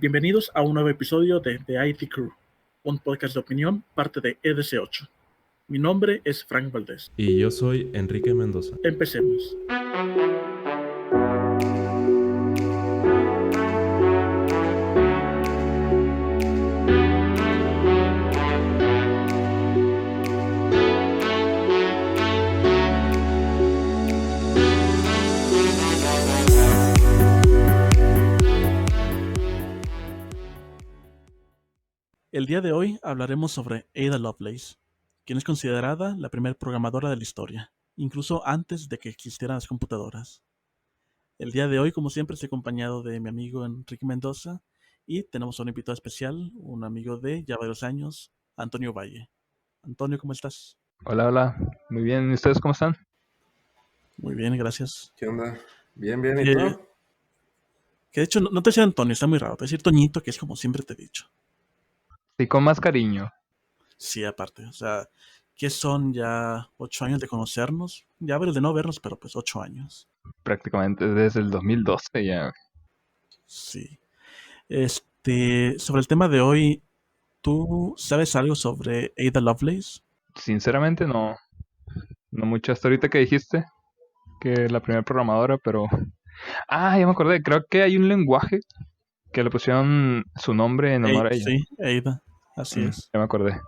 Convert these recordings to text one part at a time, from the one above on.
Bienvenidos a un nuevo episodio de The IT Crew, un podcast de opinión, parte de EDC8. Mi nombre es Frank Valdés. Y yo soy Enrique Mendoza. Empecemos. El día de hoy hablaremos sobre Ada Lovelace, quien es considerada la primera programadora de la historia, incluso antes de que existieran las computadoras. El día de hoy, como siempre, estoy acompañado de mi amigo Enrique Mendoza y tenemos a un invitado especial, un amigo de ya varios años, Antonio Valle. Antonio, ¿cómo estás? Hola, muy bien. ¿Y ustedes cómo están? Muy bien, gracias. ¿Qué onda? Bien, ¿y Que, tú? que de hecho no te decía Antonio, está muy raro, te voy a decir Toñito, que es como siempre te he dicho. Sí, con más cariño. Sí, aparte, o sea, que son ya 8 años de conocernos, ya varios de no vernos, pero pues 8 años. Prácticamente desde el 2012 ya. Sí. Sobre el tema de hoy, ¿tú sabes algo sobre Ada Lovelace? Sinceramente no mucho. Hasta ahorita que dijiste que la primera programadora, pero... Ah, ya me acordé. Creo que hay un lenguaje que le pusieron su nombre en honor a ella. Sí, Ada, así es. Ya me acordé.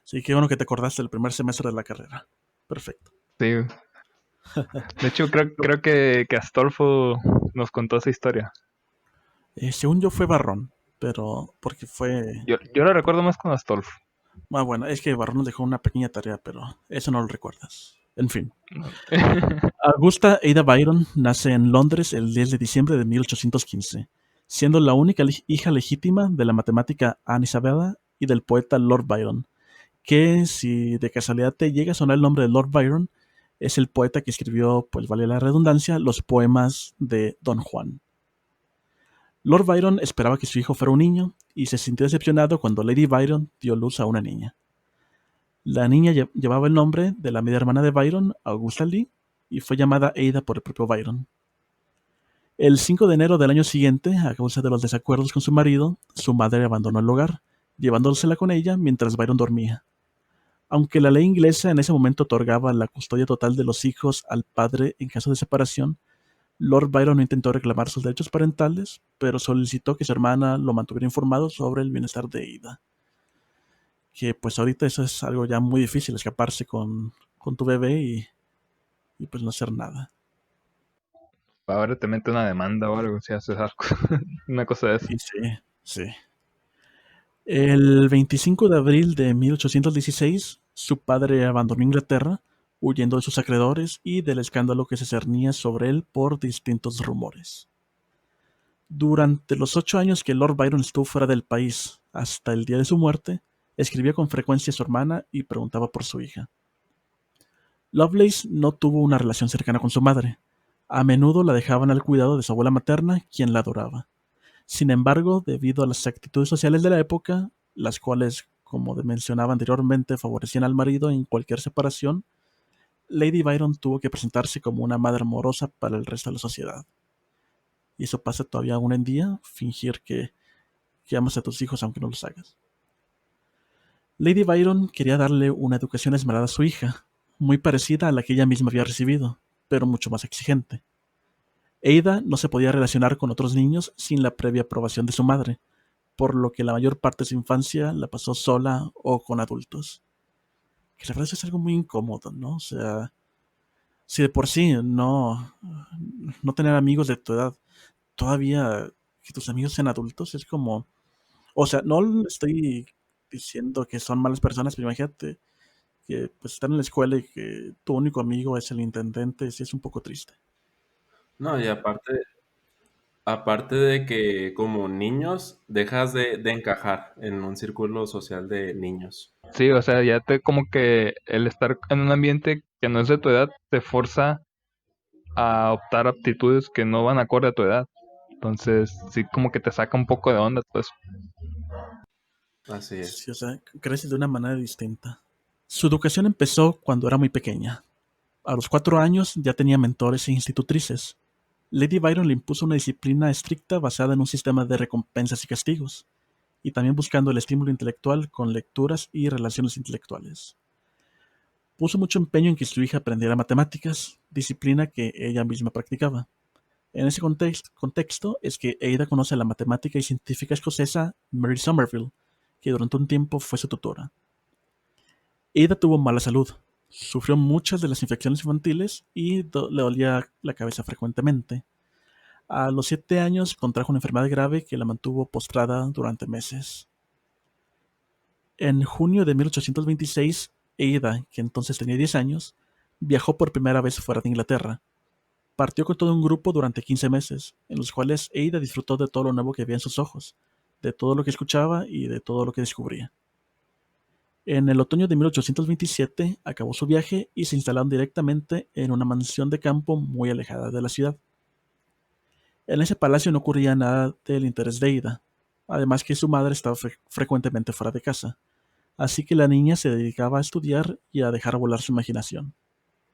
Sí, qué bueno que te acordaste del primer semestre de la carrera. Perfecto. Sí. De hecho, creo que Astolfo nos contó esa historia. Según yo fue Barrón, pero porque fue... Yo lo recuerdo más con Astolfo. Bueno, es que Barrón nos dejó una pequeña tarea, pero eso no lo recuerdas. En fin. Augusta Ada Byron nace en Londres el 10 de diciembre de 1815, siendo la única hija legítima de la matemática Anne Isabella y del poeta Lord Byron, que si de casualidad te llega a sonar el nombre de Lord Byron, es el poeta que escribió, pues vale la redundancia, los poemas de Don Juan. Lord Byron esperaba que su hijo fuera un niño y se sintió decepcionado cuando Lady Byron dio luz a una niña. La niña llevaba el nombre de la media hermana de Byron, Augusta Lee, y fue llamada Ada por el propio Byron. El 5 de enero del año siguiente, a causa de los desacuerdos con su marido, su madre abandonó el hogar, llevándosela con ella mientras Byron dormía. Aunque la ley inglesa en ese momento otorgaba la custodia total de los hijos al padre en caso de separación, Lord Byron no intentó reclamar sus derechos parentales, pero solicitó que su hermana lo mantuviera informado sobre el bienestar de Ada. Que pues ahorita eso es algo ya muy difícil, escaparse con tu bebé y pues no hacer nada. Ahora te mete una demanda o algo si haces algo. Una cosa de eso. Y sí. El 25 de abril de 1816, su padre abandonó Inglaterra, huyendo de sus acreedores y del escándalo que se cernía sobre él por distintos rumores. Durante los 8 años que Lord Byron estuvo fuera del país, hasta el día de su muerte, escribía con frecuencia a su hermana y preguntaba por su hija. Lovelace no tuvo una relación cercana con su madre. A menudo la dejaban al cuidado de su abuela materna, quien la adoraba. Sin embargo, debido a las actitudes sociales de la época, las cuales, como mencionaba anteriormente, favorecían al marido en cualquier separación, Lady Byron tuvo que presentarse como una madre amorosa para el resto de la sociedad. Y eso pasa todavía aún en día, fingir que amas a tus hijos aunque no los hagas. Lady Byron quería darle una educación esmerada a su hija, muy parecida a la que ella misma había recibido, pero mucho más exigente. Ada no se podía relacionar con otros niños sin la previa aprobación de su madre, por lo que la mayor parte de su infancia la pasó sola o con adultos. Que la verdad eso es algo muy incómodo, ¿no? O sea, si de por sí no tener amigos de tu edad, todavía que tus amigos sean adultos, es como... O sea, no estoy diciendo que son malas personas, pero imagínate que pues están en la escuela y que tu único amigo es el intendente, sí es un poco triste. No, y aparte de que como niños dejas de encajar en un círculo social de niños. Sí, o sea, ya te como que el estar en un ambiente que no es de tu edad te forza a optar aptitudes que no van acorde a tu edad. Entonces, sí como que te saca un poco de onda, pues. Así Sí, es. o sea, crece de una manera distinta. Su educación empezó cuando era muy pequeña. A los 4 años ya tenía mentores e institutrices. Lady Byron le impuso una disciplina estricta basada en un sistema de recompensas y castigos, y también buscando el estímulo intelectual con lecturas y relaciones intelectuales. Puso mucho empeño en que su hija aprendiera matemáticas, disciplina que ella misma practicaba. En ese contexto es que Ada conoce a la matemática y científica escocesa Mary Somerville, que durante un tiempo fue su tutora. Ada tuvo mala salud, sufrió muchas de las infecciones infantiles y le dolía la cabeza frecuentemente. A los 7 años contrajo una enfermedad grave que la mantuvo postrada durante meses. En junio de 1826, Ada, que entonces tenía 10 años, viajó por primera vez fuera de Inglaterra. Partió con todo un grupo durante 15 meses, en los cuales Ada disfrutó de todo lo nuevo que veía en sus ojos, de todo lo que escuchaba y de todo lo que descubría. En el otoño de 1827 acabó su viaje y se instalaron directamente en una mansión de campo muy alejada de la ciudad. En ese palacio no ocurría nada del interés de Ada, además que su madre estaba frecuentemente fuera de casa, así que la niña se dedicaba a estudiar y a dejar volar su imaginación.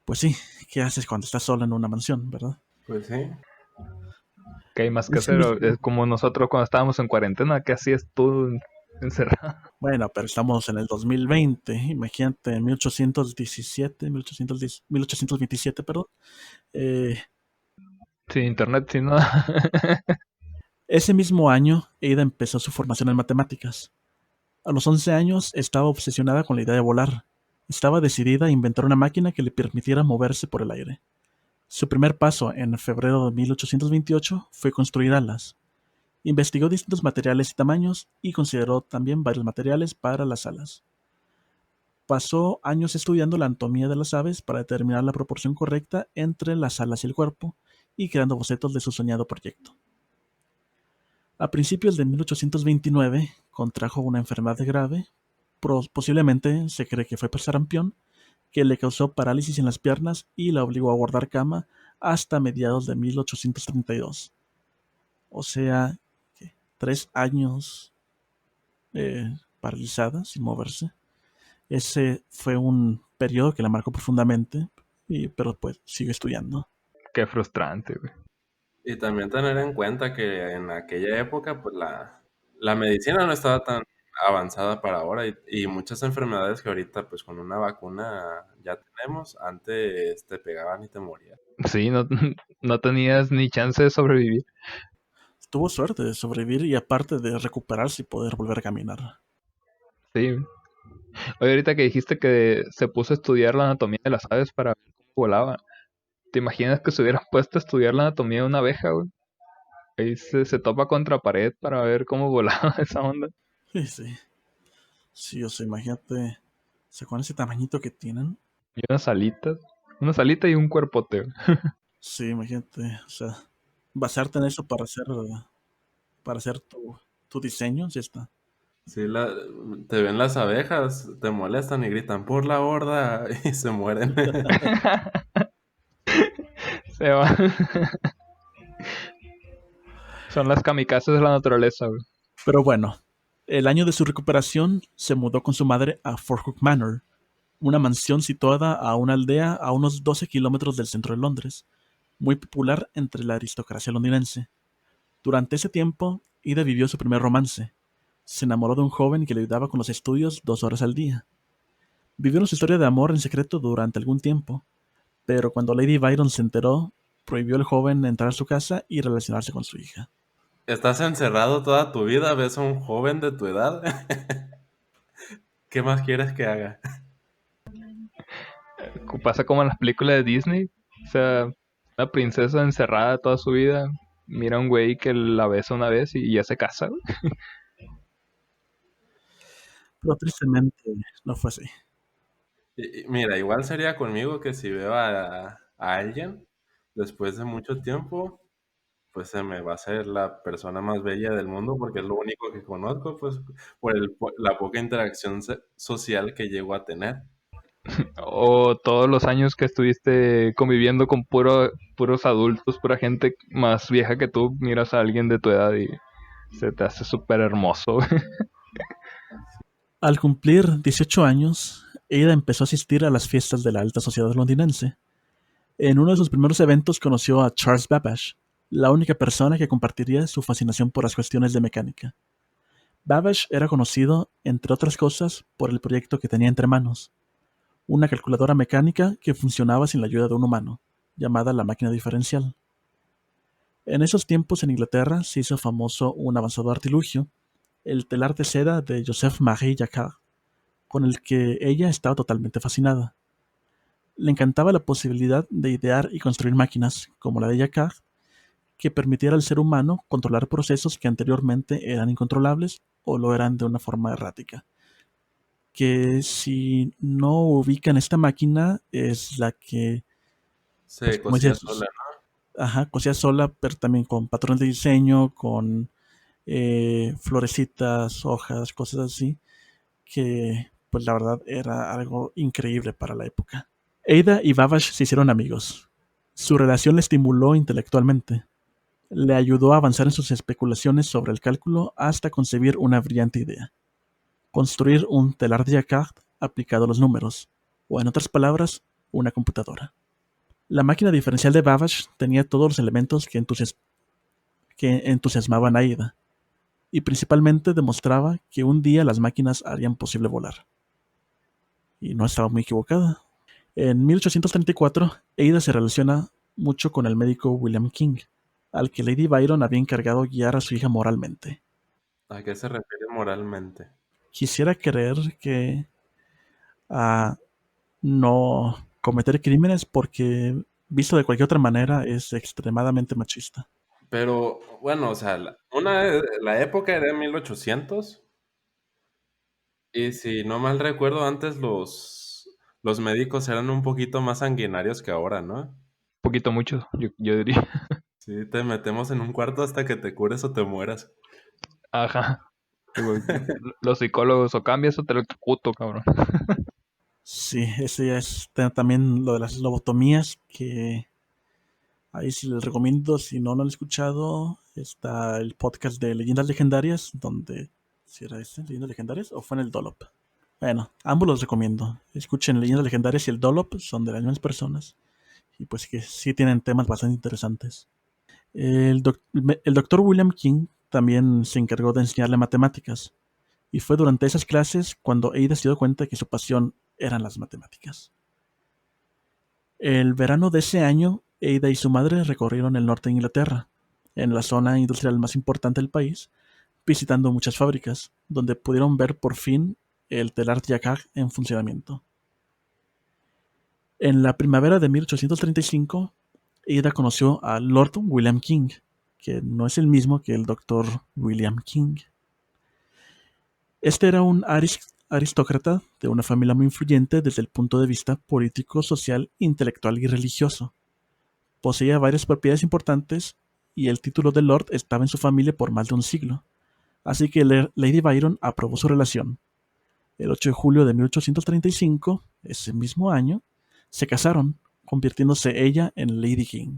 Pues sí, ¿qué haces cuando estás sola en una mansión, verdad? Pues sí. Que hay más que Ese hacer. mismo- Es como nosotros cuando estábamos en cuarentena, ¿qué hacías tú encerrado? Bueno, pero estamos en el 2020, imagínate, en 1827, perdón. Eh, Sin internet, sin nada. Ese mismo año, Ada empezó su formación en matemáticas. A los 11 años estaba obsesionada con la idea de volar. Estaba decidida a inventar una máquina que le permitiera moverse por el aire. Su primer paso en febrero de 1828 fue construir alas. Investigó distintos materiales y tamaños y consideró también varios materiales para las alas. Pasó años estudiando la anatomía de las aves para determinar la proporción correcta entre las alas y el cuerpo y creando bocetos de su soñado proyecto. A principios de 1829 contrajo una enfermedad grave, posiblemente se cree que fue por sarampión, que le causó parálisis en las piernas y la obligó a guardar cama hasta mediados de 1832. O sea, 3 años paralizada, sin moverse. Ese fue un periodo que la marcó profundamente, pero pues sigue estudiando. Qué frustrante, güey. Y también tener en cuenta que en aquella época, pues la medicina no estaba tan avanzada para ahora y muchas enfermedades que ahorita, pues con una vacuna ya tenemos, antes te pegaban y te morías. Sí, no, no tenías ni chance de sobrevivir. Tuvo suerte de sobrevivir y aparte de recuperarse y poder volver a caminar. Sí. Oye, ahorita que dijiste que se puso a estudiar la anatomía de las aves para ver cómo volaban. ¿Te imaginas que se hubieran puesto a estudiar la anatomía de una abeja, güey? Ahí se topa contra pared para ver cómo volaba esa onda. Sí, sí. Sí, o sea, imagínate, o sea, con ese tamañito que tienen. Y unas alitas. Una salita y un cuerpote, güey. Sí, imagínate, o sea, basarte en eso para hacer tu diseño, sí está. Sí, te ven las abejas, te molestan y gritan por la horda y se mueren. Se va. Son las kamikazes de la naturaleza, güey. Pero bueno, el año de su recuperación se mudó con su madre a Fort Hook Manor, una mansión situada a una aldea a unos 12 kilómetros del centro de Londres, muy popular entre la aristocracia londinense. Durante ese tiempo, Ida vivió su primer romance. Se enamoró de un joven que le ayudaba con los estudios 2 horas al día. Vivieron su historia de amor en secreto durante algún tiempo, pero cuando Lady Byron se enteró, prohibió al joven entrar a su casa y relacionarse con su hija. Estás encerrado toda tu vida, ves a un joven de tu edad. ¿Qué más quieres que haga? Pasa como en las películas de Disney. O sea, una princesa encerrada toda su vida. Mira a un güey que la besa una vez y ya se casa, güey. Pero tristemente no fue así. Mira, igual sería conmigo que si veo a alguien después de mucho tiempo, pues se me va a hacer la persona más bella del mundo porque es lo único que conozco, pues por la poca interacción social que llego a tener. O todos los años que estuviste conviviendo con puros adultos, pura gente más vieja que tú, miras a alguien de tu edad y se te hace súper hermoso, güey. Al cumplir 18 años, Ada empezó a asistir a las fiestas de la alta sociedad londinense. En uno de sus primeros eventos conoció a Charles Babbage, la única persona que compartiría su fascinación por las cuestiones de mecánica. Babbage era conocido, entre otras cosas, por el proyecto que tenía entre manos, una calculadora mecánica que funcionaba sin la ayuda de un humano, llamada la máquina diferencial. En esos tiempos en Inglaterra se hizo famoso un avanzado artilugio, el telar de seda de Joseph-Marie Jacquard, con el que ella estaba totalmente fascinada. Le encantaba la posibilidad de idear y construir máquinas, como la de Jacquard, que permitiera al ser humano controlar procesos que anteriormente eran incontrolables o lo eran de una forma errática. Que si no ubican esta máquina es la que, pues Se como cosía dices, sola. ajá, cosía sola, pero también con patrones de diseño, con florecitas, hojas, cosas así, que pues la verdad era algo increíble para la época. Ada y Babbage se hicieron amigos. Su relación le estimuló intelectualmente. Le ayudó a avanzar en sus especulaciones sobre el cálculo hasta concebir una brillante idea: construir un telar de Jacquard aplicado a los números, o en otras palabras, una computadora. La máquina diferencial de Babbage tenía todos los elementos que entusiasmaban a Ada, y principalmente demostraba que un día las máquinas harían posible volar. Y no estaba muy equivocada. En 1834, Ada se relaciona mucho con el médico William King, al que Lady Byron había encargado guiar a su hija moralmente. ¿A qué se refiere moralmente? Quisiera creer que a no cometer crímenes porque, visto de cualquier otra manera, es extremadamente machista. Pero bueno, o sea, la época era 1800 y si no mal recuerdo, antes los médicos eran un poquito más sanguinarios que ahora, ¿no? Poquito mucho, yo diría. Sí, te metemos en un cuarto hasta que te cures o te mueras. Ajá. Digo, los psicólogos o cambias o te electrocuto, cabrón. Sí, ese ya es también lo de las lobotomías, que ahí sí les recomiendo, si no lo han escuchado, está el podcast de Leyendas Legendarias, donde, ¿si era ese, Leyendas Legendarias, o fue en el Dolop? Bueno, ambos los recomiendo. Escuchen Leyendas Legendarias y el Dolop, son de las mismas personas, y pues que sí tienen temas bastante interesantes. El doctor William King también se encargó de enseñarle matemáticas, y fue durante esas clases cuando Ada se dio cuenta que su pasión eran las matemáticas. El verano de ese año, Ada y su madre recorrieron el norte de Inglaterra, en la zona industrial más importante del país, visitando muchas fábricas, donde pudieron ver por fin el telar Jacquard en funcionamiento. En la primavera de 1835, Ada conoció a Lord William King, que no es el mismo que el Dr. William King. Este era un aristócrata de una familia muy influyente desde el punto de vista político, social, intelectual y religioso. Poseía varias propiedades importantes y el título de Lord estaba en su familia por más de un siglo, así que Lady Byron aprobó su relación. El 8 de julio de 1835, ese mismo año, se casaron, convirtiéndose ella en Lady King.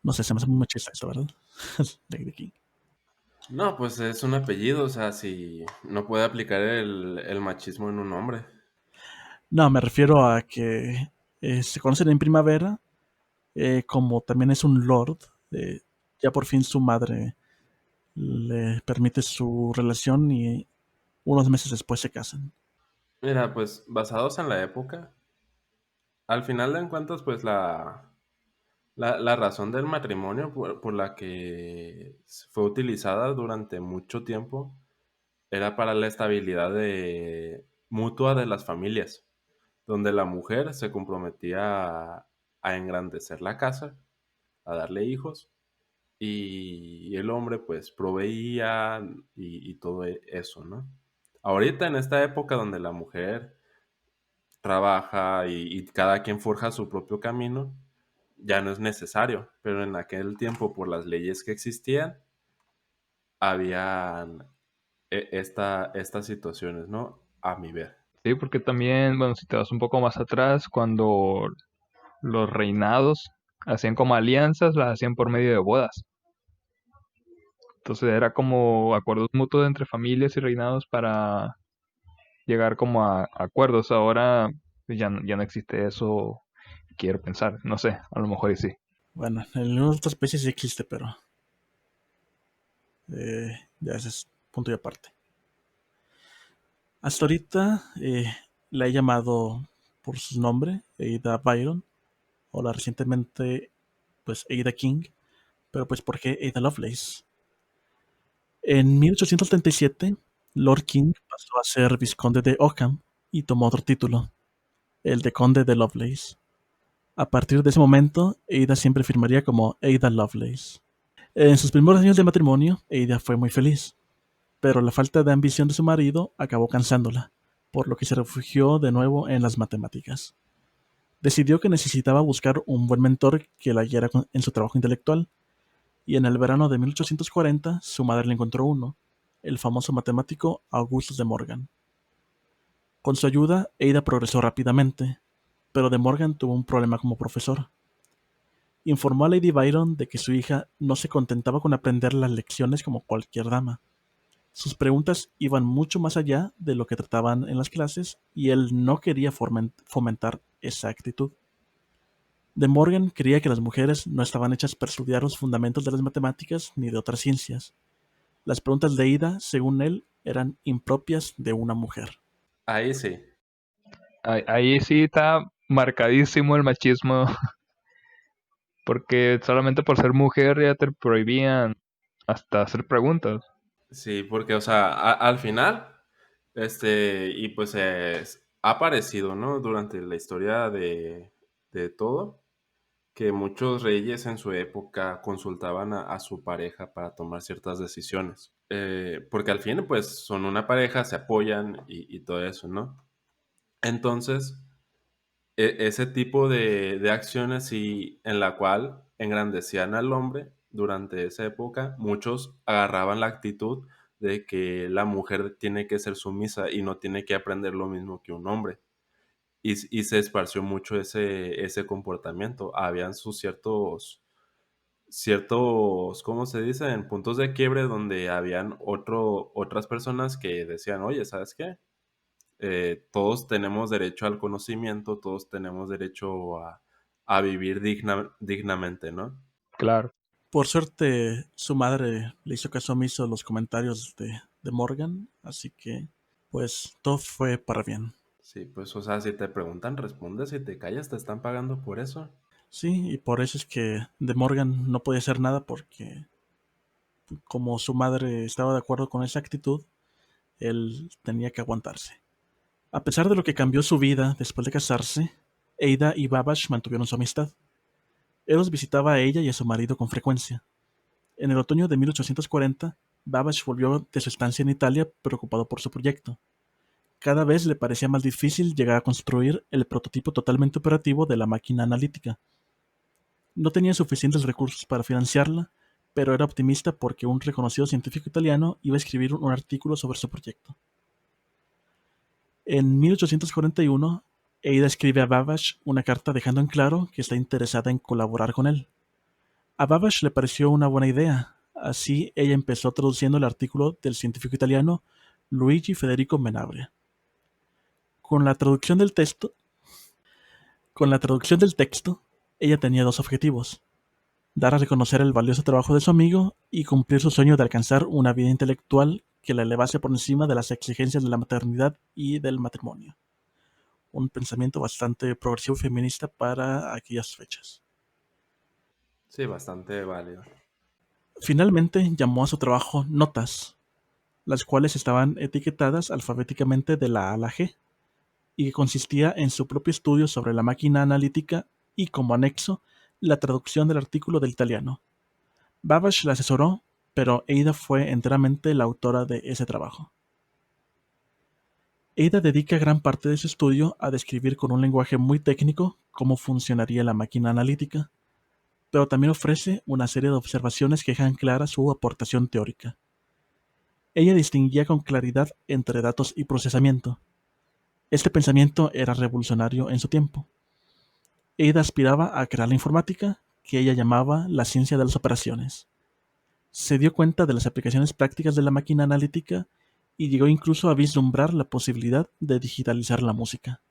No sé, se me hace muy machista esto, ¿verdad? Lady King. No, pues es un apellido, o sea, si no puede aplicar el machismo en un hombre. No, me refiero a que se conocen en primavera, como también es un lord, eh, ya por fin su madre le permite su relación y unos meses después se casan. Mira, pues basados en la época, al final de cuentas, pues la razón del matrimonio por la que fue utilizada durante mucho tiempo era para la estabilidad mutua de las familias, donde la mujer se comprometía a engrandecer la casa, a darle hijos, y el hombre pues proveía y todo eso, ¿no? Ahorita en esta época donde la mujer trabaja y cada quien forja su propio camino, ya no es necesario, pero en aquel tiempo por las leyes que existían, habían estas situaciones, ¿no? A mi ver. Sí, porque también, bueno, si te vas un poco más atrás, cuando los reinados hacían como alianzas, las hacían por medio de bodas. Entonces era como acuerdos mutuos entre familias y reinados para llegar como a acuerdos. Ahora pues, ya no existe eso, quiero pensar. No sé, a lo mejor y sí. Bueno, en algunas otras especies sí existe, pero Ya ese es punto y aparte. Hasta ahorita la he llamado por su nombre, Ada Byron, o la recientemente, pues Ada King, pero pues ¿por qué Ada Lovelace? En 1837, Lord King pasó a ser vizconde de Ockham y tomó otro título, el de conde de Lovelace. A partir de ese momento, Ada siempre firmaría como Ada Lovelace. En sus primeros años de matrimonio, Ada fue muy feliz, pero la falta de ambición de su marido acabó cansándola, por lo que se refugió de nuevo en las matemáticas. Decidió que necesitaba buscar un buen mentor que la guiara en su trabajo intelectual, y en el verano de 1840 su madre le encontró uno, el famoso matemático Augustus de Morgan. Con su ayuda, Ada progresó rápidamente, pero de Morgan tuvo un problema como profesor. Informó a Lady Byron de que su hija no se contentaba con aprender las lecciones como cualquier dama. Sus preguntas iban mucho más allá de lo que trataban en las clases y él no quería fomentar esa actitud. De Morgan creía que las mujeres no estaban hechas para estudiar los fundamentos de las matemáticas ni de otras ciencias. Las preguntas de Ida, según él, eran impropias de una mujer. Ahí sí. Ahí sí está marcadísimo el machismo, porque solamente por ser mujer ya te prohibían hasta hacer preguntas. Sí, porque, o sea, al final, y pues ha aparecido, ¿no? Durante la historia de todo, que muchos reyes en su época consultaban a su pareja para tomar ciertas decisiones. Porque al fin, pues, son una pareja, se apoyan y todo eso, ¿no? Entonces, ese tipo de acciones y en la cual engrandecían al hombre durante esa época, muchos agarraban la actitud de que la mujer tiene que ser sumisa y no tiene que aprender lo mismo que un hombre. Y se esparció mucho ese comportamiento. Habían sus ciertos, ¿cómo se dice? En puntos de quiebre donde habían otras personas que decían, oye, ¿sabes qué? Todos tenemos derecho al conocimiento, todos tenemos derecho a vivir dignamente, ¿no? Claro. Por suerte, su madre le hizo caso omiso a los comentarios de Morgan, así que, pues, todo fue para bien. Sí, pues, o sea, si te preguntan, respondes, si te callas, te están pagando por eso. Sí, y por eso es que de Morgan no podía hacer nada porque, como su madre estaba de acuerdo con esa actitud, él tenía que aguantarse. A pesar de lo que cambió su vida después de casarse, Ada y Babbage mantuvieron su amistad. Él los visitaba a ella y a su marido con frecuencia. En el otoño de 1840, Babbage volvió de su estancia en Italia preocupado por su proyecto. Cada vez le parecía más difícil llegar a construir el prototipo totalmente operativo de la máquina analítica. No tenía suficientes recursos para financiarla, pero era optimista porque un reconocido científico italiano iba a escribir un artículo sobre su proyecto. En 1841, Ada escribe a Babbage una carta dejando en claro que está interesada en colaborar con él. A Babbage le pareció una buena idea, así ella empezó traduciendo el artículo del científico italiano Luigi Federico Menabrea. Con la traducción del texto, con la traducción del texto, ella tenía dos objetivos: dar a reconocer el valioso trabajo de su amigo y cumplir su sueño de alcanzar una vida intelectual que la elevase por encima de las exigencias de la maternidad y del matrimonio. Un pensamiento bastante progresivo y feminista para aquellas fechas. Sí, bastante válido. Finalmente llamó a su trabajo notas, las cuales estaban etiquetadas alfabéticamente de la A a la G, y que consistía en su propio estudio sobre la máquina analítica y, como anexo, la traducción del artículo del italiano. Babbage la asesoró, pero Ada fue enteramente la autora de ese trabajo. Ada dedica gran parte de su estudio a describir con un lenguaje muy técnico cómo funcionaría la máquina analítica, pero también ofrece una serie de observaciones que dejan clara su aportación teórica. Ella distinguía con claridad entre datos y procesamiento. Este pensamiento era revolucionario en su tiempo. Ada aspiraba a crear la informática, que ella llamaba la ciencia de las operaciones. Se dio cuenta de las aplicaciones prácticas de la máquina analítica y llegó incluso a vislumbrar la posibilidad de digitalizar la música.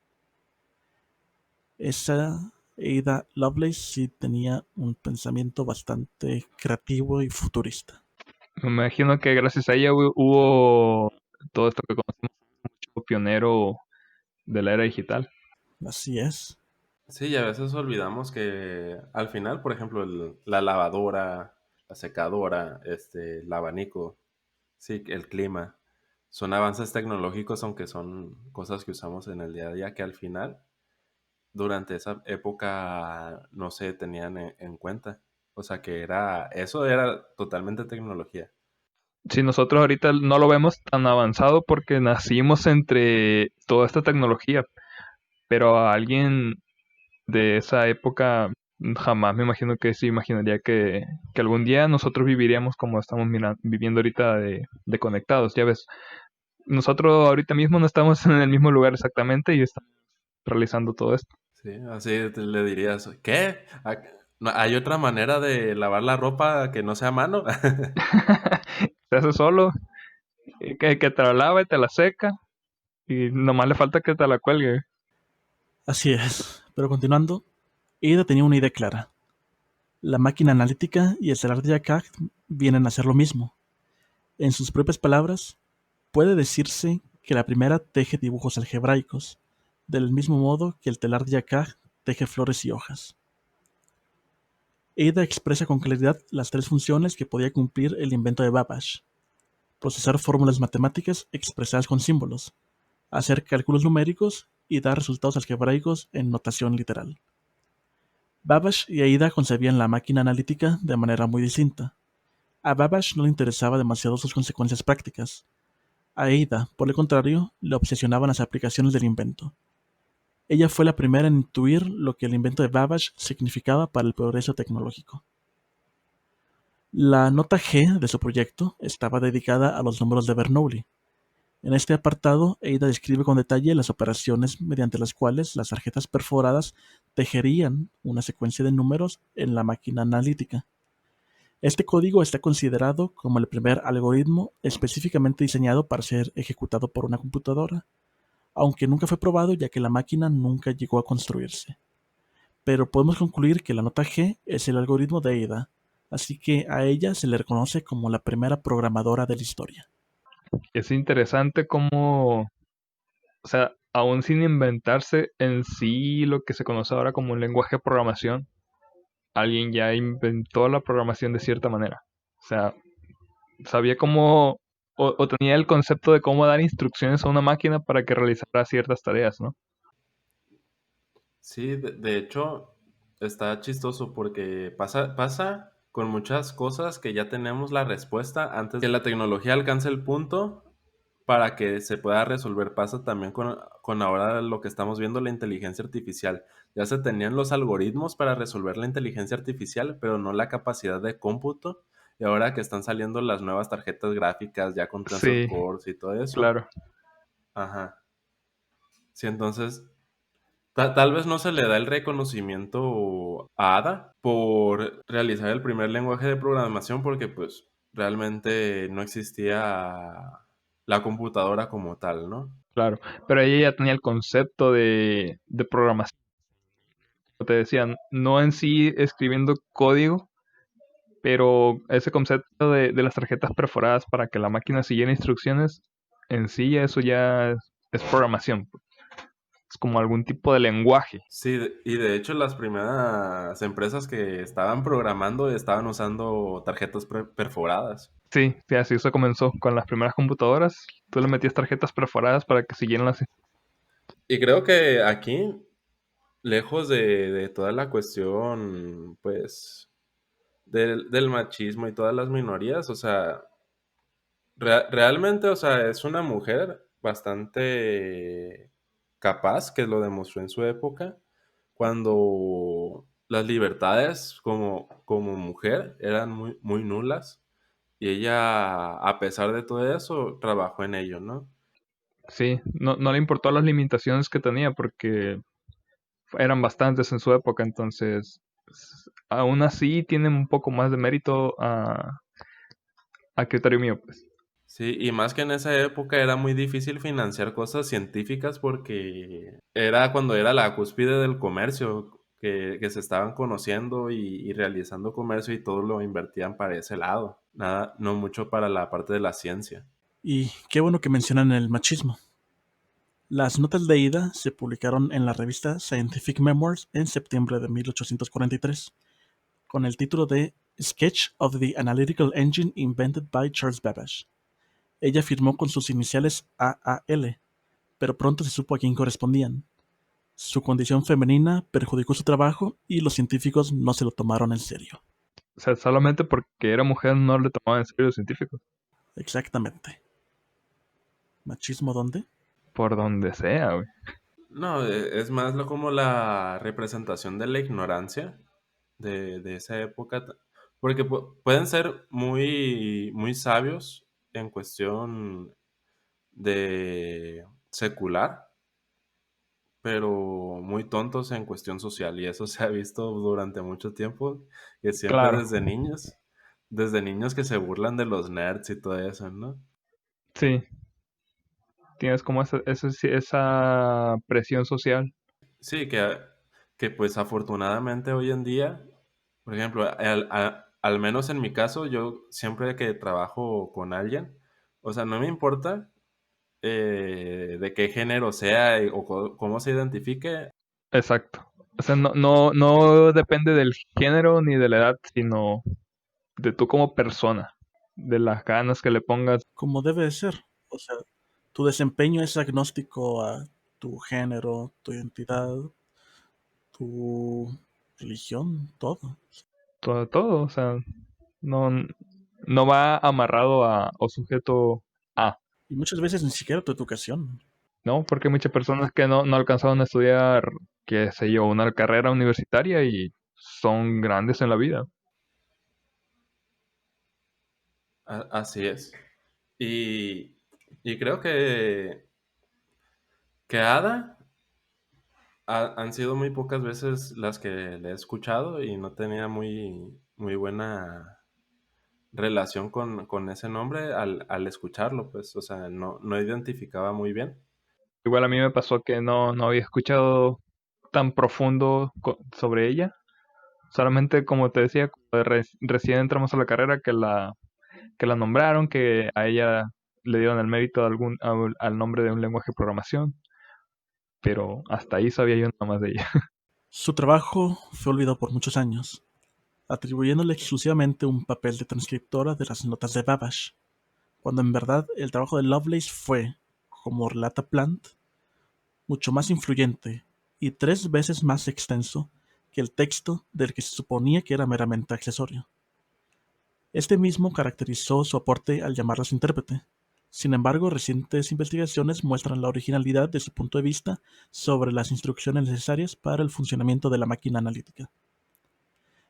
Esa Ada Lovelace sí tenía un pensamiento bastante creativo y futurista. Me imagino que gracias a ella hubo todo esto que conocemos como pionero de la era digital. Así es. Sí, y a veces olvidamos que al final, por ejemplo, la lavadora, la secadora, el abanico, sí, el clima, son avances tecnológicos, aunque son cosas que usamos en el día a día, que al final, durante esa época, no se tenían en cuenta. O sea, que eso era totalmente tecnología. Si nosotros ahorita no lo vemos tan avanzado porque nacimos entre toda esta tecnología, pero a alguien de esa época jamás me imagino que se imaginaría que algún día nosotros viviríamos como estamos viviendo ahorita de conectados. Ya ves, nosotros ahorita mismo no estamos en el mismo lugar exactamente y estamos realizando todo esto. Sí, así le dirías, ¿qué? ¿No ¿Hay otra manera de lavar la ropa que no sea a mano? Se hace solo, que te la lava y te la seca y nomás le falta que te la cuelgue. Así es. Pero continuando, Ada tenía una idea clara. La máquina analítica y el celular de Jacquard vienen a hacer lo mismo. En sus propias palabras, puede decirse que la primera teje dibujos algebraicos, del mismo modo que el telar de Jacquard teje flores y hojas. Ada expresa con claridad las tres funciones que podía cumplir el invento de Babbage: procesar fórmulas matemáticas expresadas con símbolos, hacer cálculos numéricos y dar resultados algebraicos en notación literal. Babbage y Ada concebían la máquina analítica de manera muy distinta. A Babbage no le interesaba demasiado sus consecuencias prácticas. A Ada, por el contrario, le obsesionaban las aplicaciones del invento. Ella fue la primera en intuir lo que el invento de Babbage significaba para el progreso tecnológico. La nota G de su proyecto estaba dedicada a los números de Bernoulli. En este apartado, Ada describe con detalle las operaciones mediante las cuales las tarjetas perforadas tejerían una secuencia de números en la máquina analítica. Este código está considerado como el primer algoritmo específicamente diseñado para ser ejecutado por una computadora, aunque nunca fue probado ya que la máquina nunca llegó a construirse. Pero podemos concluir que la nota G es el algoritmo de Ada, así que a ella se le reconoce como la primera programadora de la historia. Es interesante cómo, o sea, aún sin inventarse en sí lo que se conoce ahora como un lenguaje de programación, alguien ya inventó la programación de cierta manera. O sea, sabía cómo, o tenía el concepto de cómo dar instrucciones a una máquina para que realizara ciertas tareas, ¿no? Sí, de hecho, está chistoso porque pasa con muchas cosas que ya tenemos la respuesta antes que la tecnología alcance el punto para que se pueda resolver. Pasa también con ahora lo que estamos viendo, la inteligencia artificial. Ya se tenían los algoritmos para resolver la inteligencia artificial, pero no la capacidad de cómputo. Y ahora que están saliendo las nuevas tarjetas gráficas ya con Tensor Sí, Cores y todo eso. claro. Ajá. Sí, entonces tal vez no se le da el reconocimiento a Ada por realizar el primer lenguaje de programación porque pues realmente no existía la computadora como tal, ¿no? Claro, pero ella ya tenía el concepto de programación. Como te decía, no en sí escribiendo código, pero ese concepto de las tarjetas perforadas para que la máquina siguiera instrucciones, en sí eso ya es programación. Es como algún tipo de lenguaje. Sí, y de hecho las primeras empresas que estaban programando estaban usando tarjetas perforadas. Sí, sí, así eso comenzó con las primeras computadoras. Tú le metías tarjetas perforadas para que siguieran las... Y creo que aquí, lejos de toda la cuestión, pues, del machismo y todas las minorías, o sea, realmente, o sea, es una mujer bastante capaz, que lo demostró en su época, cuando las libertades como mujer eran muy nulas, y ella, a pesar de todo eso, trabajó en ello, ¿no? Sí, no le importó las limitaciones que tenía porque eran bastantes en su época, entonces aún así tienen un poco más de mérito a criterio mío, pues. Sí, y más que en esa época era muy difícil financiar cosas científicas porque era cuando era la cúspide del comercio. que se estaban conociendo y realizando comercio y todo lo invertían para ese lado. Nada, no mucho para la parte de la ciencia. Y qué bueno que mencionan el machismo. Las notas de Ida se publicaron en la revista Scientific Memoirs en septiembre de 1843, con el título de Sketch of the Analytical Engine Invented by Charles Babbage. Ella firmó con sus iniciales AAL, pero pronto se supo a quién correspondían. Su condición femenina perjudicó su trabajo y los científicos no se lo tomaron en serio. O sea, solamente porque era mujer no le tomaban en serio los científicos. Exactamente. ¿Machismo dónde? Por donde sea, güey. No, es más como la representación de la ignorancia de esa época, porque pueden ser muy, muy sabios en cuestión de secular, pero muy tontos en cuestión social, y eso se ha visto durante mucho tiempo, que siempre Claro, desde niños que se burlan de los nerds y todo eso, ¿no? sí. Tienes como esa presión social. Sí, que pues afortunadamente hoy en día, por ejemplo, al menos en mi caso, yo siempre que trabajo con alguien, o sea, no me importa de qué género sea o cómo se identifique. Exacto. O sea, no depende del género ni de la edad, sino de tú como persona, de las ganas que le pongas. Como debe de ser. O sea, tu desempeño es agnóstico a tu género, tu identidad, tu religión, todo. Todo, o sea, no, no va amarrado a o sujeto a, Y muchas veces ni siquiera tu educación. ¿no? Porque hay muchas personas que no alcanzaron a estudiar, qué sé yo, una carrera universitaria y son grandes en la vida. Así es. Y, y creo que Ada han sido muy pocas veces las que le he escuchado y no tenía muy, muy buena relación con ese nombre al escucharlo, pues, o sea, no identificaba muy bien. Igual a mí me pasó que no había escuchado tan profundo sobre ella. Solamente, como te decía, cuando recién entramos a la carrera, que la nombraron, que a ella le dieron el mérito de al nombre de un lenguaje de programación, pero hasta ahí sabía yo nada más de ella. Su trabajo fue olvidado por muchos años, atribuyéndole exclusivamente un papel de transcriptora de las notas de Babbage, cuando en verdad el trabajo de Lovelace fue, como relata Plant, mucho más influyente y 3 veces más extenso que el texto del que se suponía que era meramente accesorio. Este mismo caracterizó su aporte al llamarla su intérprete. Sin embargo, recientes investigaciones muestran la originalidad de su punto de vista sobre las instrucciones necesarias para el funcionamiento de la máquina analítica.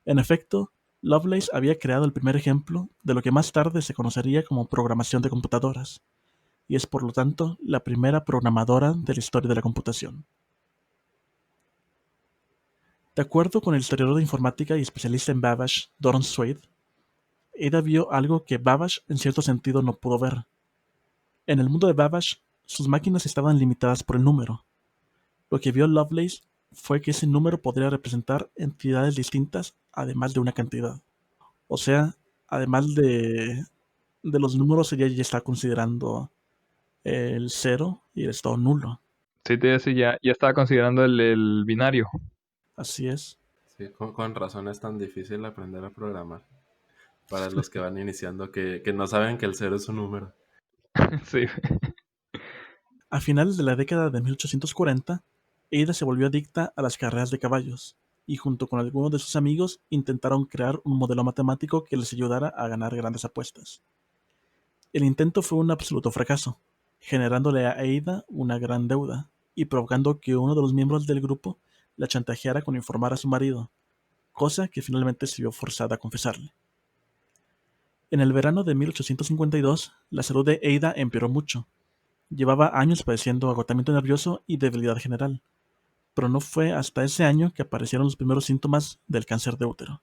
En efecto, Lovelace había creado el primer ejemplo de lo que más tarde se conocería como programación de computadoras, y es por lo tanto la primera programadora de la historia de la computación. De acuerdo con el historiador de informática y especialista en Babbage, Doron Swade, Ada vio algo que Babbage en cierto sentido no pudo ver. En el mundo de Babbage, sus máquinas estaban limitadas por el número. Lo que vio Lovelace fue que ese número podría representar entidades distintas además de una cantidad. O sea, además de los números, ella ya está considerando el cero y el estado nulo. Sí, te decía, ya estaba considerando el binario. Así es. Sí, con razón es tan difícil aprender a programar para los que van iniciando, que no saben que el cero es un número. Sí. A finales de la década de 1840, Ada se volvió adicta a las carreras de caballos, y junto con algunos de sus amigos intentaron crear un modelo matemático que les ayudara a ganar grandes apuestas. El intento fue un absoluto fracaso, generándole a Ada una gran deuda y provocando que uno de los miembros del grupo la chantajeara con informar a su marido, cosa que finalmente se vio forzada a confesarle. En el verano de 1852, la salud de Ada empeoró mucho. Llevaba años padeciendo agotamiento nervioso y debilidad general, pero no fue hasta ese año que aparecieron los primeros síntomas del cáncer de útero.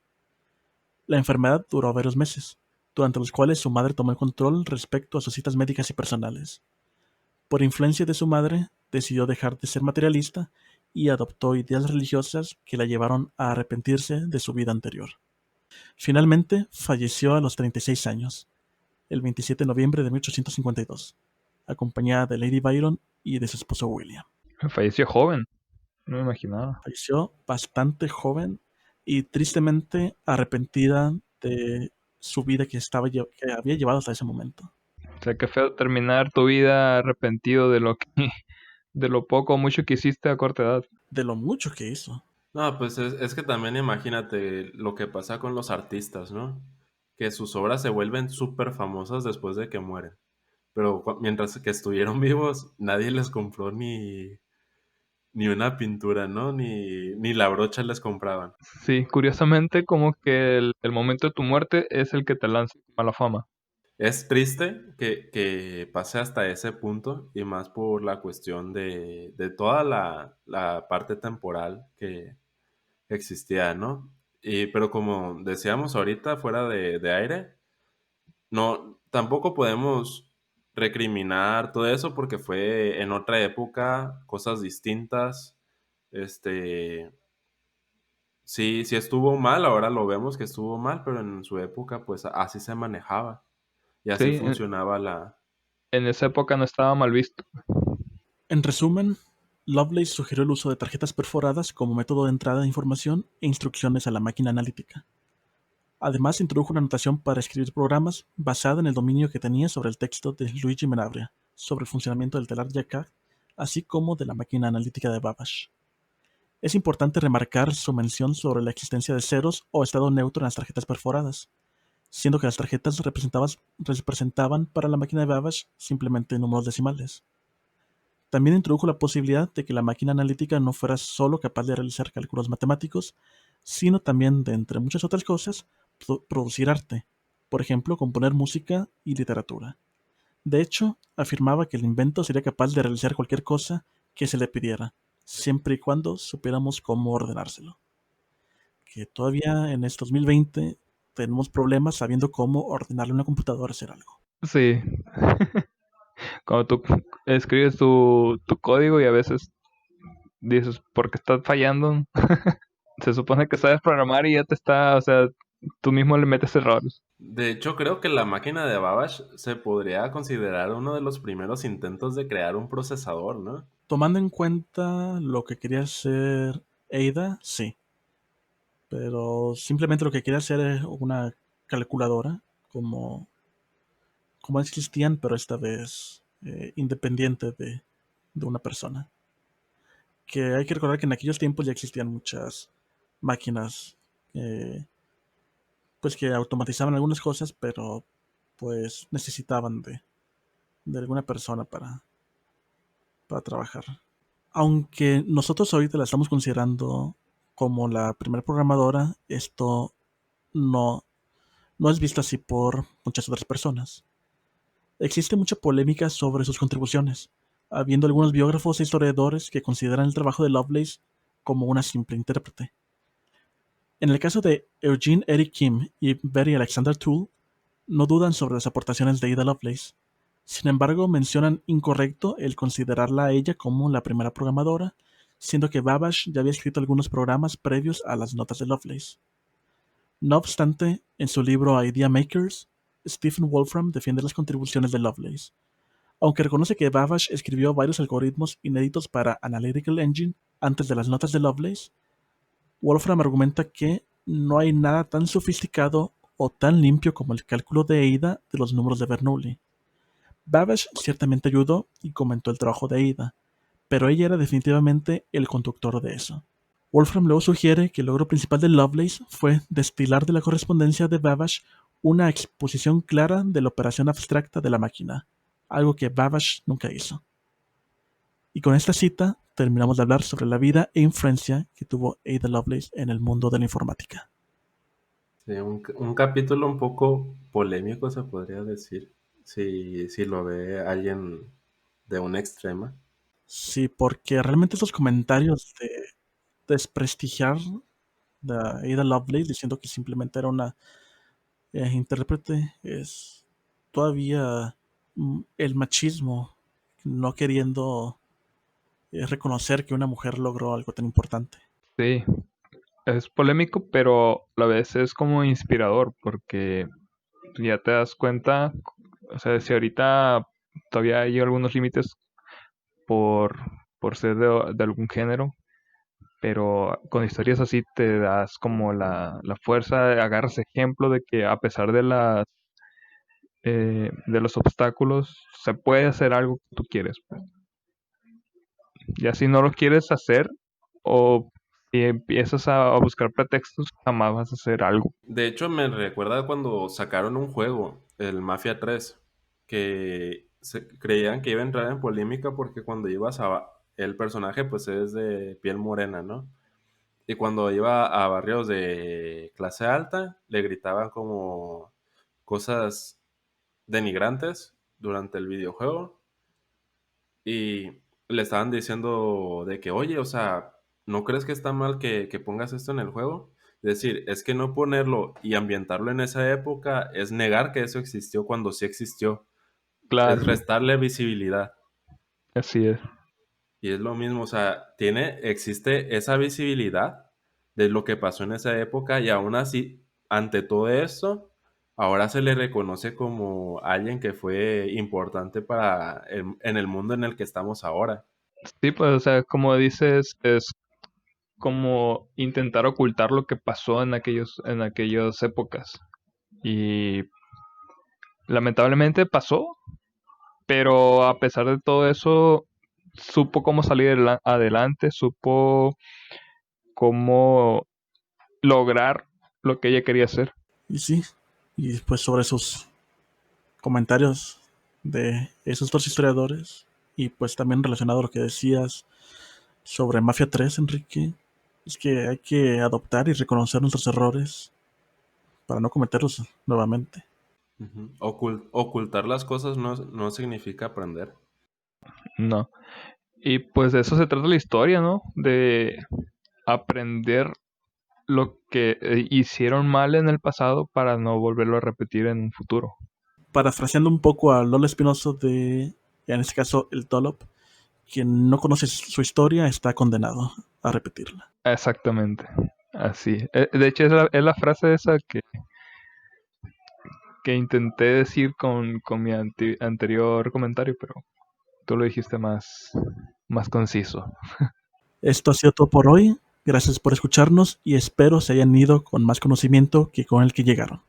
La enfermedad duró varios meses, durante los cuales su madre tomó el control respecto a sus citas médicas y personales. Por influencia de su madre, decidió dejar de ser materialista y adoptó ideas religiosas que la llevaron a arrepentirse de su vida anterior. Finalmente, falleció a los 36 años, el 27 de noviembre de 1852, acompañada de Lady Byron y de su esposo William. Falleció joven, no me imaginaba. Falleció bastante joven y tristemente arrepentida de su vida que había llevado hasta ese momento. O sea, qué feo terminar tu vida arrepentido de lo que, de lo poco o mucho que hiciste a corta edad. De lo mucho que hizo. No, pues es que también imagínate lo que pasa con los artistas, ¿no? Que sus obras se vuelven súper famosas después de que mueren. Pero mientras que estuvieron vivos, nadie les compró ni una pintura, ¿no? Ni la brocha les compraban. Sí, curiosamente como que el momento de tu muerte es el que te lanza a la fama. Es triste que pase hasta ese punto y más por la cuestión de toda la parte temporal que existía, ¿no? Pero como decíamos ahorita, fuera de aire, no, tampoco podemos recriminar todo eso porque fue en otra época, cosas distintas. Este, sí, sí estuvo mal, ahora lo vemos que estuvo mal, pero en su época, pues así se manejaba y Sí, así funcionaba en esa época no estaba mal visto. En resumen, Lovelace sugirió el uso de tarjetas perforadas como método de entrada de información e instrucciones a la máquina analítica. Además, introdujo una notación para escribir programas basada en el dominio que tenía sobre el texto de Luigi Menabrea sobre el funcionamiento del telar Jacquard, así como de la máquina analítica de Babbage. Es importante remarcar su mención sobre la existencia de ceros o estado neutro en las tarjetas perforadas, siendo que las tarjetas representaban para la máquina de Babbage simplemente números decimales. También introdujo la posibilidad de que la máquina analítica no fuera solo capaz de realizar cálculos matemáticos, sino también de, entre muchas otras cosas, producir arte, por ejemplo, componer música y literatura. De hecho, afirmaba que el invento sería capaz de realizar cualquier cosa que se le pidiera, siempre y cuando supiéramos cómo ordenárselo. Que todavía en este 2020 tenemos problemas sabiendo cómo ordenarle a una computadora a hacer algo. Sí, cuando tú escribes tu código y a veces dices, ¿por qué estás fallando? Se supone que sabes programar y ya te está, o sea, tú mismo le metes errores. De hecho, creo que la máquina de Babbage se podría considerar uno de los primeros intentos de crear un procesador, ¿no? Tomando en cuenta lo que quería hacer Ada, sí. Pero simplemente lo que quería hacer es una calculadora, como existían, pero esta vez independiente de una persona. Que hay que recordar que en aquellos tiempos ya existían muchas máquinas pues que automatizaban algunas cosas, pero pues necesitaban de alguna persona para trabajar. Aunque nosotros ahorita la estamos considerando como la primera programadora, esto no, no es visto así por muchas otras personas. Existe mucha polémica sobre sus contribuciones, habiendo algunos biógrafos e historiadores que consideran el trabajo de Lovelace como una simple intérprete. En el caso de Eugene Eric Kim y Betty Alexander Toole, no dudan sobre las aportaciones de Ada Lovelace. Sin embargo, mencionan incorrecto el considerarla a ella como la primera programadora, siendo que Babbage ya había escrito algunos programas previos a las notas de Lovelace. No obstante, en su libro Idea Makers, Stephen Wolfram defiende las contribuciones de Lovelace. Aunque reconoce que Babbage escribió varios algoritmos inéditos para Analytical Engine antes de las notas de Lovelace, Wolfram argumenta que no hay nada tan sofisticado o tan limpio como el cálculo de Ada de los números de Bernoulli. Babbage ciertamente ayudó y comentó el trabajo de Ada, pero ella era definitivamente el conductor de eso. Wolfram luego sugiere que el logro principal de Lovelace fue destilar de la correspondencia de Babbage una exposición clara de la operación abstracta de la máquina, algo que Babbage nunca hizo. Y con esta cita terminamos de hablar sobre la vida e influencia que tuvo Ada Lovelace en el mundo de la informática. Sí, un capítulo un poco polémico, se podría decir, si lo ve alguien de una extrema. Sí, porque realmente esos comentarios de desprestigiar a Ada Lovelace diciendo que simplemente era una intérprete es todavía el machismo no queriendo es reconocer que una mujer logró algo tan importante. Sí, es polémico, pero a la vez es como inspirador porque ya te das cuenta, o sea, si ahorita todavía hay algunos límites por, por ser de algún género, pero con historias así te das como la fuerza, agarras ejemplo de que a pesar de los obstáculos, se puede hacer algo que tú quieres, pues. Ya si no lo quieres hacer o si empiezas a buscar pretextos, jamás vas a hacer algo. De hecho, me recuerda cuando sacaron un juego, el Mafia 3, que creían que iba a entrar en polémica porque cuando ibas a... El personaje pues es de piel morena, ¿no? Y cuando iba a barrios de clase alta, le gritaban como cosas denigrantes durante el videojuego y le estaban diciendo de que, oye, o sea, ¿no crees que está mal que pongas esto en el juego? Es decir, es que no ponerlo y ambientarlo en esa época es negar que eso existió cuando sí existió, es Claro, restarle visibilidad. así es. Y es lo mismo, o sea, existe esa visibilidad de lo que pasó en esa época y aún así, ante todo esto, ahora se le reconoce como alguien que fue importante en el mundo en el que estamos ahora. Sí, pues, o sea, como dices, es como intentar ocultar lo que pasó en aquellas épocas. Y lamentablemente pasó, pero a pesar de todo eso, supo cómo salir adelante, supo cómo lograr lo que ella quería hacer. Y sí, y pues sobre sus comentarios de esos dos historiadores, y pues también relacionado a lo que decías sobre Mafia 3, Enrique, es que hay que adoptar y reconocer nuestros errores para no cometerlos nuevamente. Ujú. Ocultar las cosas no significa aprender. No. Y pues de eso se trata la historia, ¿no? De aprender lo que hicieron mal en el pasado para no volverlo a repetir en un futuro. Parafraseando un poco a Lola Espinoso en este caso, el Tolop, quien no conoce su historia está condenado a repetirla. Exactamente. Así. De hecho, es la frase esa que intenté decir con mi anterior comentario, pero tú lo dijiste más conciso. Esto ha sido todo por hoy. Gracias por escucharnos y espero se hayan ido con más conocimiento que con el que llegaron.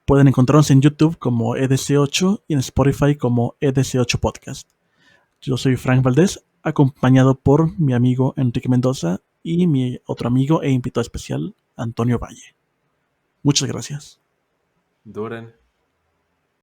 Pueden encontrarnos en YouTube como EDC8 y en Spotify como EDC8 Podcast. Yo soy Frank Valdés, acompañado por mi amigo Enrique Mendoza y mi otro amigo e invitado especial, Antonio Valle. Muchas gracias. Duren.